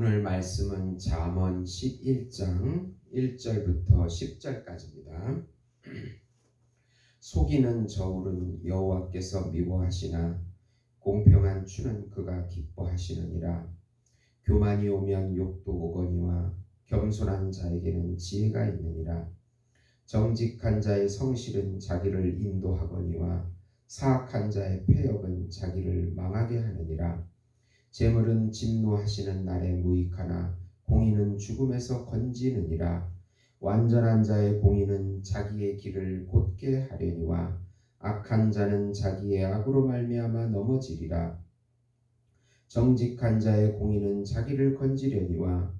오늘 말씀은 잠언 11장 1절부터 10절까지입니다. 속이는 저울은 여호와께서 미워하시나 공평한 추는 그가 기뻐하시느니라. 교만이 오면 욕도 오거니와 겸손한 자에게는 지혜가 있느니라. 정직한 자의 성실은 자기를 인도하거니와 사악한 자의 패역은 자기를 망하게 하느니라. 재물은 진노하시는 날에 무익하나 공의는 죽음에서 건지느니라. 완전한 자의 공의는 자기의 길을 곧게 하려니와 악한 자는 자기의 악으로 말미암아 넘어지리라. 정직한 자의 공의는 자기를 건지려니와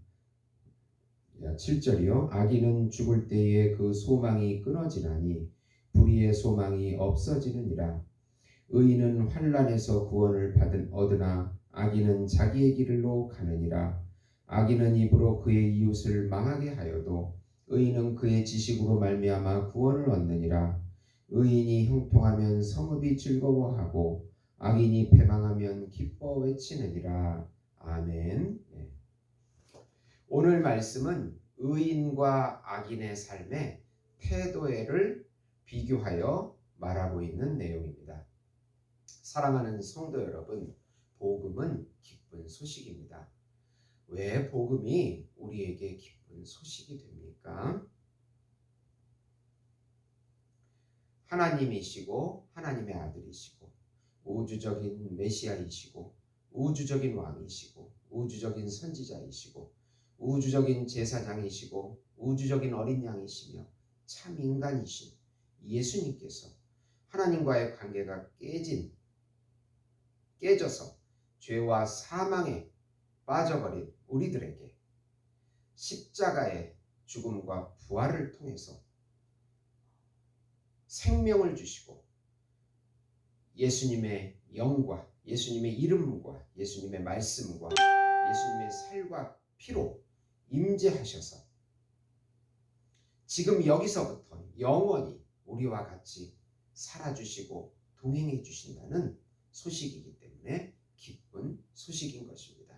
7절이요. 악인은 죽을 때에 그 소망이 끊어지나니 불의의 소망이 없어지느니라. 의인은 환난에서 구원을 얻으나 악인은 자기의 길로 가느니라. 악인은 입으로 그의 이웃을 망하게 하여도 의인은 그의 지식으로 말미암아 구원을 얻느니라. 의인이 형통하면 성읍이 즐거워하고 악인이 패망하면 기뻐 외치느니라. 아멘. 오늘 말씀은 의인과 악인의 삶의 태도를 비교하여 말하고 있는 내용입니다. 사랑하는 성도 여러분, 복음은 기쁜 소식입니다. 왜 복음이 우리에게 기쁜 소식이 됩니까? 하나님이시고 하나님의 아들이시고 우주적인 메시아이시고 우주적인 왕이시고 우주적인 선지자이시고 우주적인 제사장이시고 우주적인 어린 양이시며 참 인간이신 예수님께서 하나님과의 관계가 깨져서 죄와 사망에 빠져버린 우리들에게 십자가의 죽음과 부활을 통해서 생명을 주시고 예수님의 영과 예수님의 이름과 예수님의 말씀과 예수님의 살과 피로 임재하셔서 지금 여기서부터 영원히 우리와 같이 살아주시고 동행해 주신다는 소식이기 때문에 기쁜 소식인 것입니다.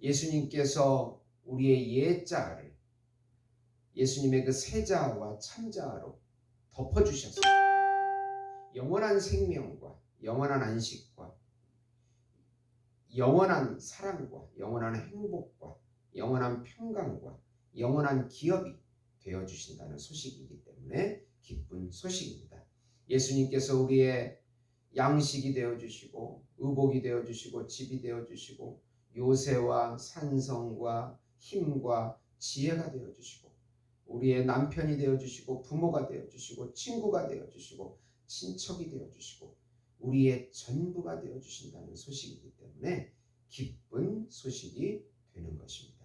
예수님께서 우리의 옛자아를 예수님의 그 새자아와 참자아로 덮어주셔서 영원한 생명과 영원한 안식과 영원한 사랑과 영원한 행복과 영원한 평강과 영원한 기업이 되어주신다는 소식이기 때문에 기쁜 소식입니다. 예수님께서 우리의 양식이 되어주시고 의복이 되어주시고 집이 되어주시고 요새와 산성과 힘과 지혜가 되어주시고 우리의 남편이 되어주시고 부모가 되어주시고 친구가 되어주시고 친척이 되어주시고 우리의 전부가 되어주신다는 소식이기 때문에 기쁜 소식이 되는 것입니다.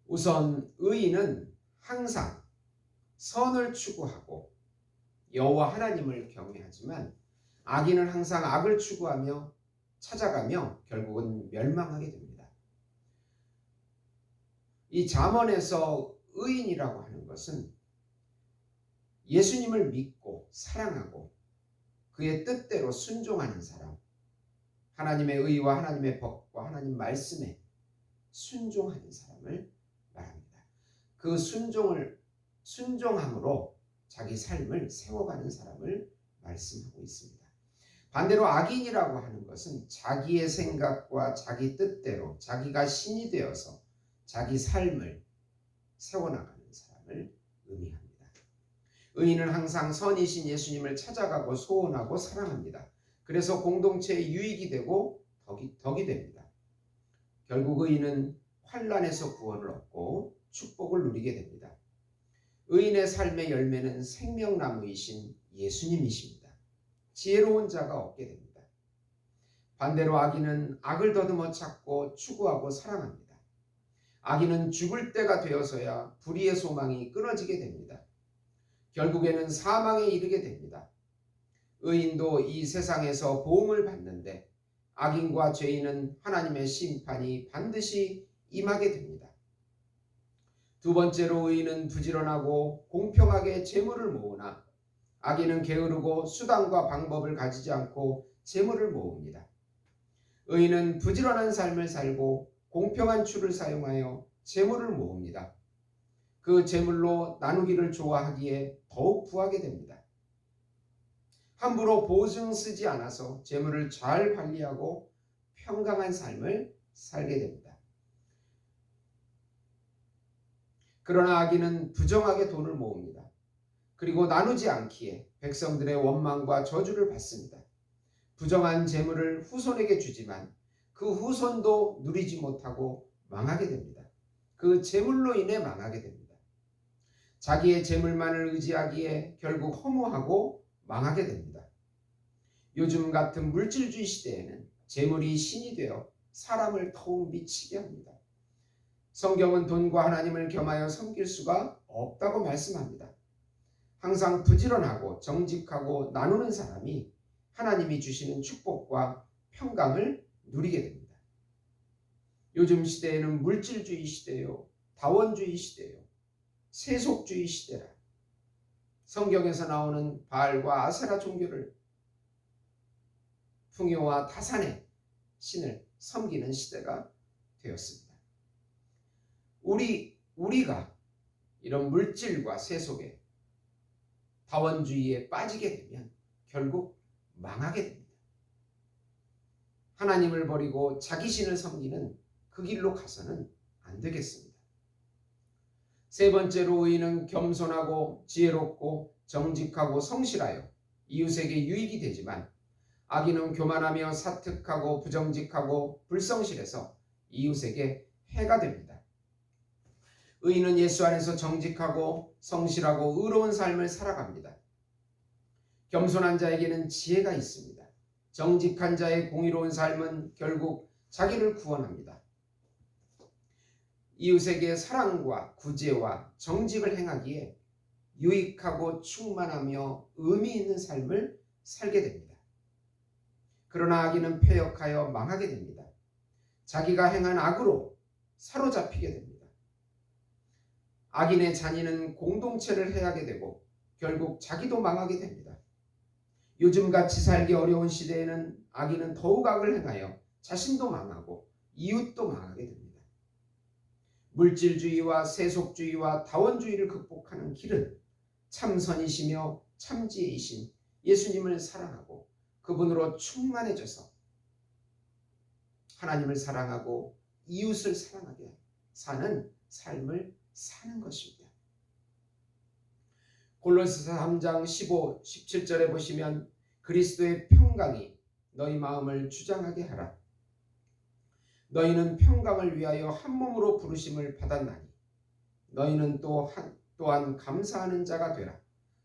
우선 의인은 항상 선을 추구하고 여호와 하나님을 경외하지만 악인은 항상 악을 추구하며 찾아가며 결국은 멸망하게 됩니다. 이 잠언에서 의인이라고 하는 것은 예수님을 믿고 사랑하고 그의 뜻대로 순종하는 사람, 하나님의 의와 하나님의 법과 하나님 말씀에 순종하는 사람을 말합니다. 그 순종함으로 자기 삶을 세워가는 사람을 말씀하고 있습니다. 반대로 악인이라고 하는 것은 자기의 생각과 자기 뜻대로 자기가 신이 되어서 자기 삶을 세워나가는 사람을 의미합니다. 의인은 항상 선이신 예수님을 찾아가고 소원하고 사랑합니다. 그래서 공동체의 유익이 되고 덕이 됩니다. 결국 의인은 환난에서 구원을 얻고 축복을 누리게 됩니다. 의인의 삶의 열매는 생명나무이신 예수님이십니다. 지혜로운 자가 얻게 됩니다. 반대로 악인은 악을 더듬어 찾고 추구하고 사랑합니다. 악인은 죽을 때가 되어서야 불의의 소망이 끊어지게 됩니다. 결국에는 사망에 이르게 됩니다. 의인도 이 세상에서 보응을 받는데 악인과 죄인은 하나님의 심판이 반드시 임하게 됩니다. 두 번째로 의인은 부지런하고 공평하게 재물을 모으나 악인은 게으르고 수단과 방법을 가지지 않고 재물을 모읍니다. 의인은 부지런한 삶을 살고 공평한 추를 사용하여 재물을 모읍니다. 그 재물로 나누기를 좋아하기에 더욱 부하게 됩니다. 함부로 보증 쓰지 않아서 재물을 잘 관리하고 평강한 삶을 살게 됩니다. 그러나 악인은 부정하게 돈을 모읍니다. 그리고 나누지 않기에 백성들의 원망과 저주를 받습니다. 부정한 재물을 후손에게 주지만 그 후손도 누리지 못하고 망하게 됩니다. 그 재물로 인해 망하게 됩니다. 자기의 재물만을 의지하기에 결국 허무하고 망하게 됩니다. 요즘 같은 물질주의 시대에는 재물이 신이 되어 사람을 더욱 미치게 합니다. 성경은 돈과 하나님을 겸하여 섬길 수가 없다고 말씀합니다. 항상 부지런하고 정직하고 나누는 사람이 하나님이 주시는 축복과 평강을 누리게 됩니다. 요즘 시대에는 물질주의 시대요, 다원주의 시대요, 세속주의 시대라. 성경에서 나오는 바알과 아세라 종교를 풍요와 타산의 신을 섬기는 시대가 되었습니다. 우리가 이런 물질과 세속에 다원주의에 빠지게 되면 결국 망하게 됩니다. 하나님을 버리고 자기 신을 섬기는 그 길로 가서는 안 되겠습니다. 세 번째로 의인은 겸손하고 지혜롭고 정직하고 성실하여 이웃에게 유익이 되지만 악인은 교만하며 사특하고 부정직하고 불성실해서 이웃에게 해가 됩니다. 의인은 예수 안에서 정직하고 성실하고 의로운 삶을 살아갑니다. 겸손한 자에게는 지혜가 있습니다. 정직한 자의 공의로운 삶은 결국 자기를 구원합니다. 이웃에게 사랑과 구제와 정직을 행하기에 유익하고 충만하며 의미 있는 삶을 살게 됩니다. 그러나 악인은 패역하여 망하게 됩니다. 자기가 행한 악으로 사로잡히게 됩니다. 악인의 잔인은 공동체를 해하게 되고 결국 자기도 망하게 됩니다. 요즘같이 살기 어려운 시대에는 악인은 더욱 악을 행하여 자신도 망하고 이웃도 망하게 됩니다. 물질주의와 세속주의와 다원주의를 극복하는 길은 참선이시며 참지혜이신 예수님을 사랑하고 그분으로 충만해져서 하나님을 사랑하고 이웃을 사랑하게 사는 삶을 사는 것입니다. 골로새서 3장 15, 17절에 보시면 그리스도의 평강이 너희 마음을 주장하게 하라. 너희는 평강을 위하여 한 몸으로 부르심을 받았나니 너희는 또한 감사하는 자가 되라.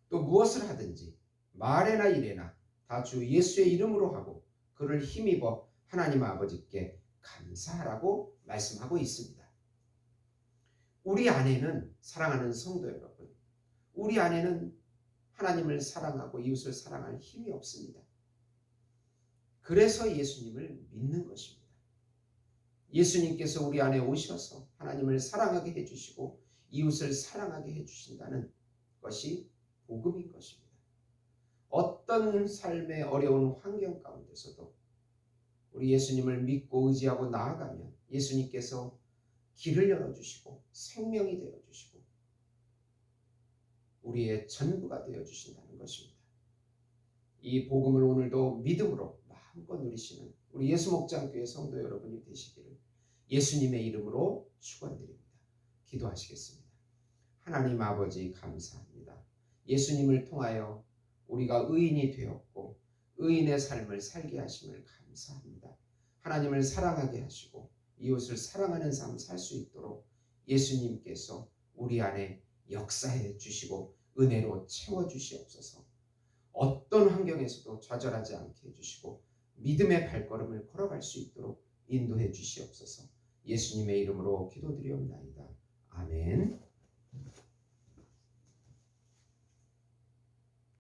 또 무엇을 하든지 말에나 일에나 다 주 예수의 이름으로 하고 그를 힘입어 하나님 아버지께 감사하라고 말씀하고 있습니다. 우리 안에는 사랑하는 성도 여러분, 우리 안에는 하나님을 사랑하고 이웃을 사랑할 힘이 없습니다. 그래서 예수님을 믿는 것입니다. 예수님께서 우리 안에 오셔서 하나님을 사랑하게 해주시고 이웃을 사랑하게 해주신다는 것이 복음인 것입니다. 어떤 삶의 어려운 환경 가운데서도 우리 예수님을 믿고 의지하고 나아가면 예수님께서 길을 열어주시고 생명이 되어주시고 우리의 전부가 되어주신다는 것입니다. 이 복음을 오늘도 믿음으로 마음껏 누리시는 우리 예수목장교회 성도 여러분이 되시기를 예수님의 이름으로 축원드립니다. 기도하시겠습니다. 하나님 아버지 감사합니다. 예수님을 통하여 우리가 의인이 되었고 의인의 삶을 살게 하심을 감사합니다. 하나님을 사랑하게 하시고 이웃을 사랑하는 삶 살 수 있도록 예수님께서 우리 안에 역사해 주시고 은혜로 채워 주시옵소서. 어떤 환경에서도 좌절하지 않게 해주시고 믿음의 발걸음을 걸어갈 수 있도록 인도해 주시옵소서. 예수님의 이름으로 기도드리옵나이다. 아멘.